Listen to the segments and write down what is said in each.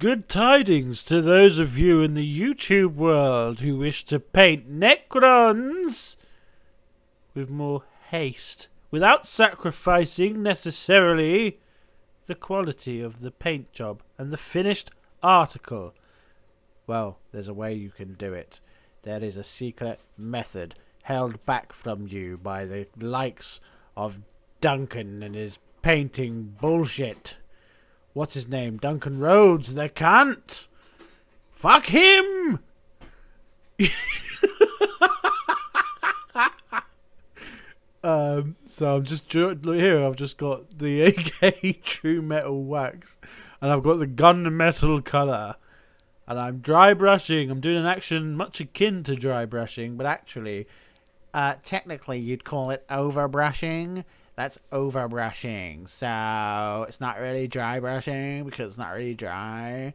Good tidings to those of you in the YouTube world who wish to paint Necrons with more haste, without sacrificing necessarily the quality of the paint job and the finished article. Well, there's a way you can do it. There is a secret method held back from you by the likes of Duncan and his painting bullshit. What's his name? Duncan Rhodes, the cunt! Fuck him! So I'm just here. I've just got the AK True Metal Wax, and I've got the gunmetal colour, and I'm dry brushing. I'm doing an action much akin to dry brushing, but actually, technically, you'd call it over brushing. That's over brushing. So it's not really dry brushing because it's not really dry.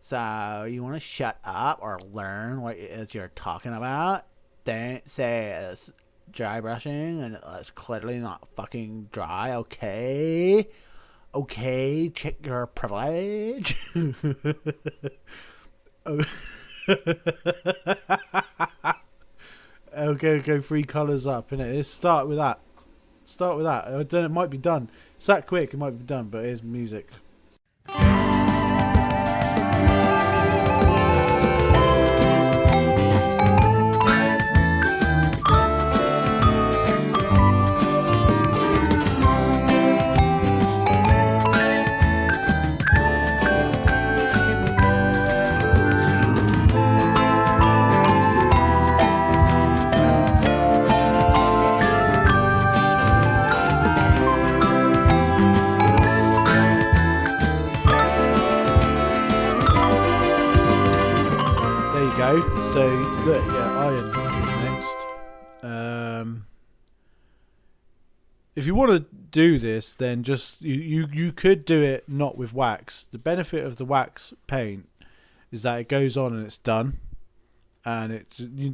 So you want to shut up or learn what it is you're talking about. Don't say it's dry brushing and it's clearly not fucking dry. Okay, check your privilege. Okay, 3 colours up, innit? Let's start with that. I don't know, it might be done. It's that quick, it might be done, but here's music. So look, yeah, iron is next. If you want to do this, then just you could do it not with wax. The benefit of the wax paint is that it goes on and it's done, and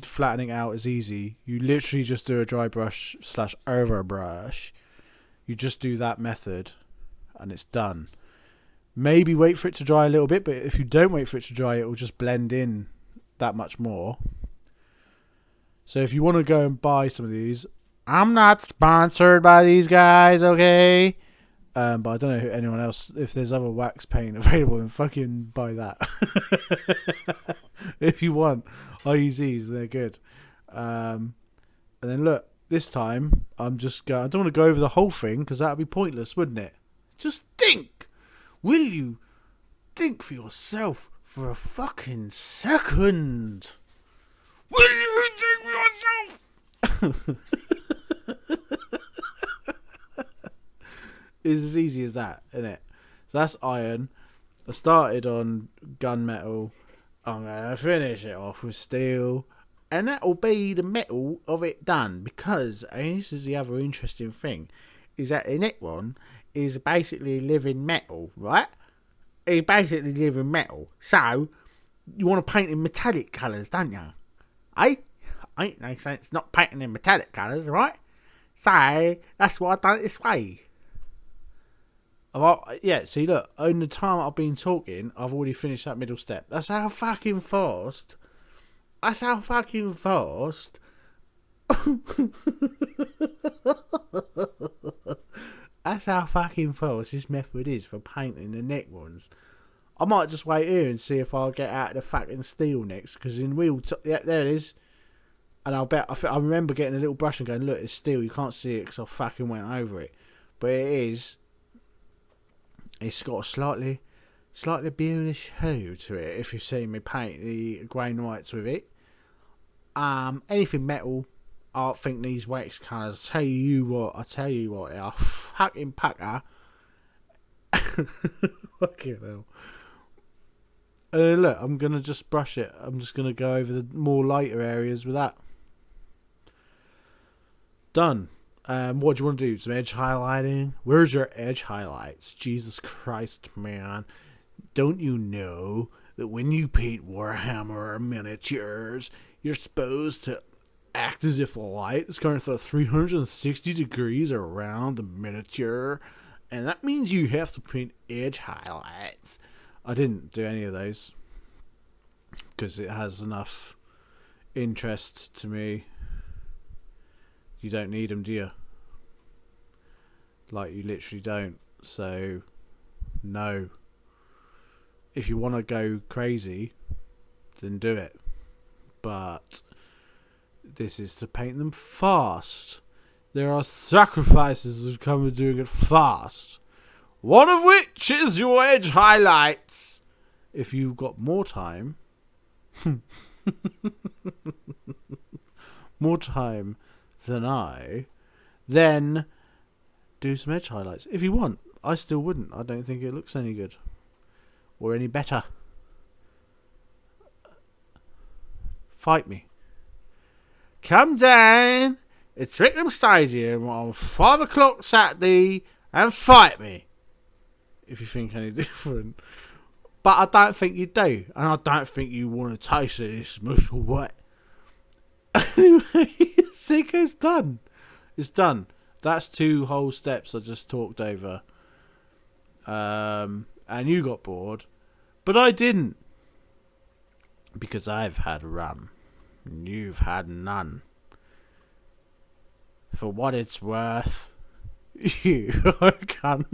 flattening it out is easy. You literally just do a dry brush / over brush. You just do that method, and it's done. Maybe wait for it to dry a little bit, but if you don't wait for it to dry, it will just blend in that much more. So if you want to go and buy some of these, I'm not sponsored by these guys, okay? But I don't know who anyone else, if there's other wax paint available, then fucking buy that. If you want, I use these, they're good. And then look, this time I'm just going, I don't want to go over the whole thing because that would be pointless, wouldn't it? Just think, will you? Think for yourself for a fucking second. Will you think for yourself? It's as easy as that, isn't it? So that's iron. I started on gunmetal. I'm going to finish it off with steel. And that'll be the metal of it done. Because, and this is the other interesting thing, is that the Necron is basically living metal, right? It's basically living metal. So, you want to paint in metallic colours, don't you? Ain't no sense not painting in metallic colours, right? So, that's why I've done it this way. Yeah, see, look, in the time I've been talking, I've already finished that middle step. That's how fucking fast. That's how fucking fast this method is for painting the Necrons. I might just wait here and see if I'll get out of the fucking steel next, because in yeah, there it is. And I remember getting a little brush and going, look, it's steel, you can't see it because I fucking went over it. But it is. It's got a slightly bluish hue to it, if you've seen me paint the grey and whites with it. Anything metal, I think these wax colours, I tell you what, they are fucking pucker. Fucking hell. Look, I'm going to just brush it. I'm just going to go over the more lighter areas with that. Done. What do you want to do? Some edge highlighting? Where's your edge highlights? Jesus Christ, man. Don't you know that when you paint Warhammer miniatures, you're supposed to act as if the light is going for 360 degrees around the miniature? And that means you have to paint edge highlights. I didn't do any of those because it has enough interest to me. You don't need them, do you? Like, you literally don't. So, no. If you want to go crazy, then do it. But this is to paint them fast. There are sacrifices that come with doing it fast. One of which is your edge highlights. If you've got more time, more time than I, then do some edge highlights. If you want. I still wouldn't. I don't think it looks any good. Or any better. Fight me. Come down. It's Rickham Stadium on 5 o'clock Saturday and fight me. If you think any different. But I don't think you do. And I don't think you want to taste it. It's mushroom wet. Anyway, Seiko's done. It's done. That's 2 whole steps I just talked over. And you got bored. But I didn't. Because I've had rum. And you've had none. For what it's worth, you are a cunt.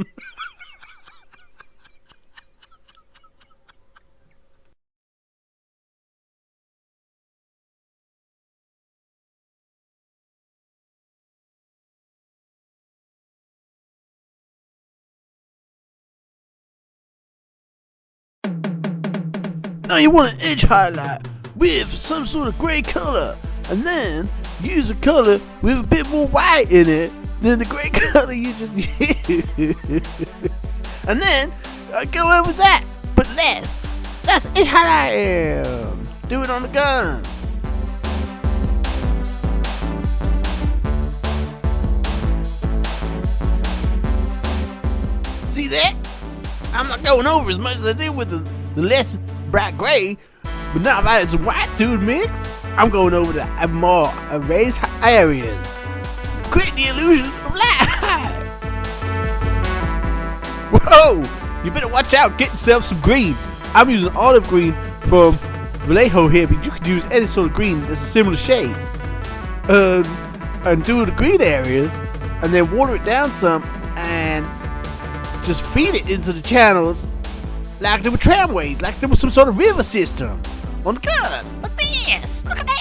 Now you want an edge highlight with some sort of grey colour, and then use a colour with a bit more white in it than the grey colour you just used. And then go over that, but less. That's edge highlight. Do it on the gun. See that? I'm not going over as much as I did with the less bright grey, but now I've added some white to the mix. I'm going over the more erased areas. Create the illusion of light. Whoa! You better watch out. Get yourself some green. I'm using olive green from Vallejo here, but you can use any sort of green that's a similar shade. And do the green areas, and then water it down some, and just feed it into the channels like there were tramways, like there was some sort of river system on the gun. Like this. Look at that.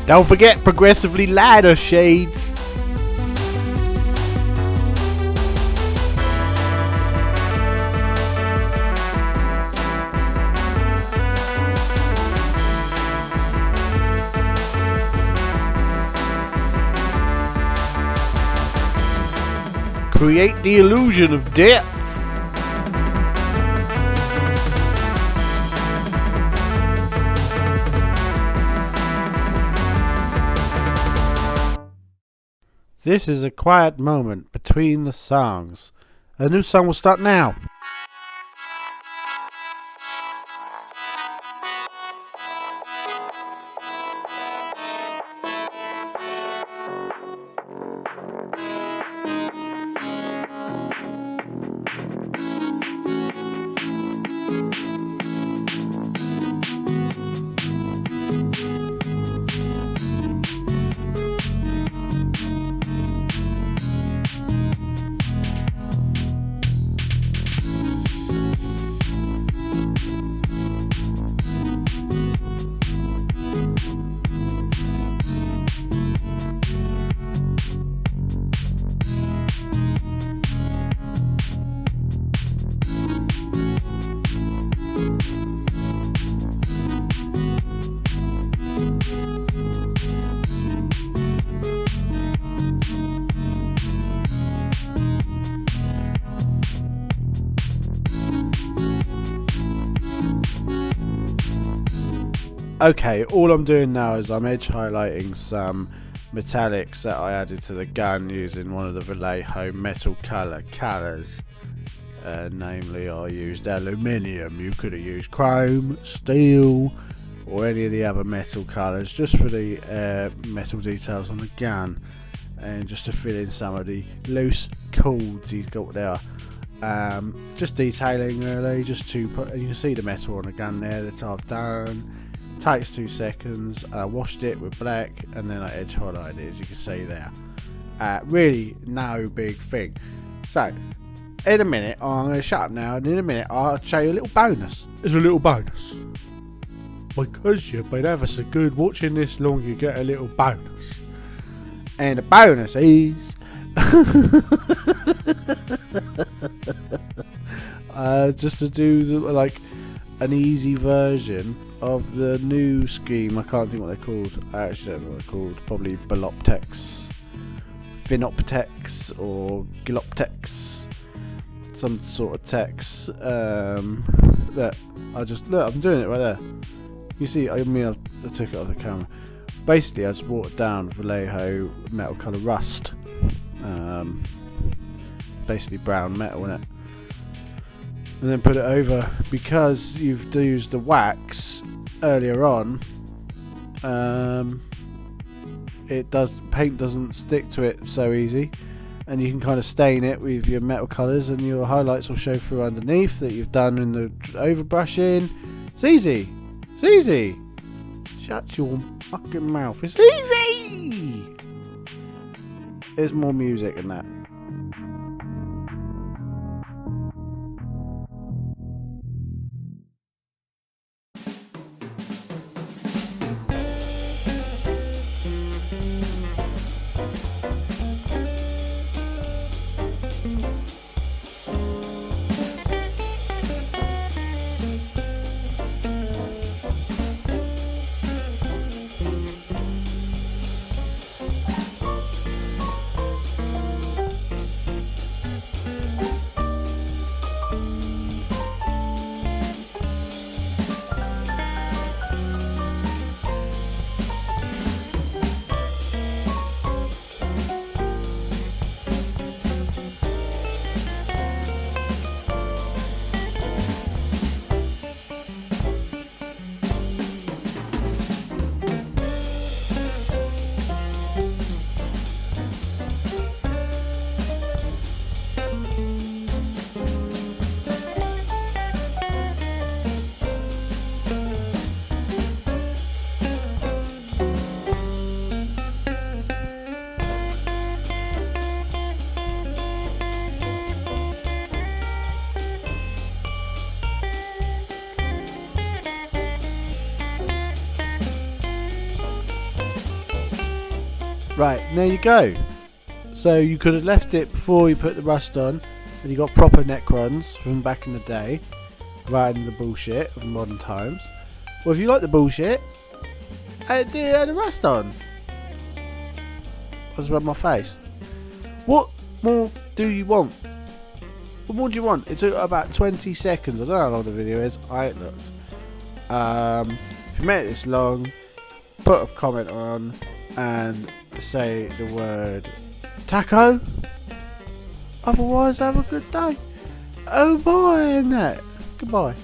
Don't forget progressively lighter shades. Create the illusion of depth. This is a quiet moment between the songs. A new song will start now. Okay, all I'm doing now is I'm edge highlighting some metallics that I added to the gun using one of the Vallejo metal colours. Namely, I used aluminium. You could have used chrome, steel, or any of the other metal colours, just for the metal details on the gun, and just to fill in some of the loose chords he's got there. Just detailing really, just to put, and you can see the metal on the gun there that I've done. Takes 2 seconds. I washed it with black and then I edge highlighted it, as you can see there. Really no big thing. So in a minute I'm going to shut up now, and in a minute I'll show you a little bonus. It's a little bonus. Because you've been ever so good watching this long, you get a little bonus. And the bonus is just to do like an easy version of the new scheme. I can't think what they're called. I actually don't know what they're called. Probably Beloptex, Phenoptex, or Giloptex, some sort of text. Look, I'm doing it right there. You see, I took it off the camera. Basically, I just watered down Vallejo metal colour rust. Basically brown metal in it. And then put it over, because you've used the wax earlier on. Paint doesn't stick to it so easy, and you can kind of stain it with your metal colours, and your highlights will show through underneath that you've done in the overbrushing. It's easy. It's easy. Shut your fucking mouth. It's easy. There's more music in that. Right, there you go. So you could have left it before you put the rust on, and you got proper Necrons from back in the day, rather than the bullshit of modern times. Well, if you like the bullshit, add the rust on. I'll just rub my face. What more do you want? What more do you want? It took about 20 seconds. I don't know how long the video is. I ain't looked. If you made it this long, put a comment on and say the word taco. Otherwise, have a good day. Oh boy, and that. Goodbye.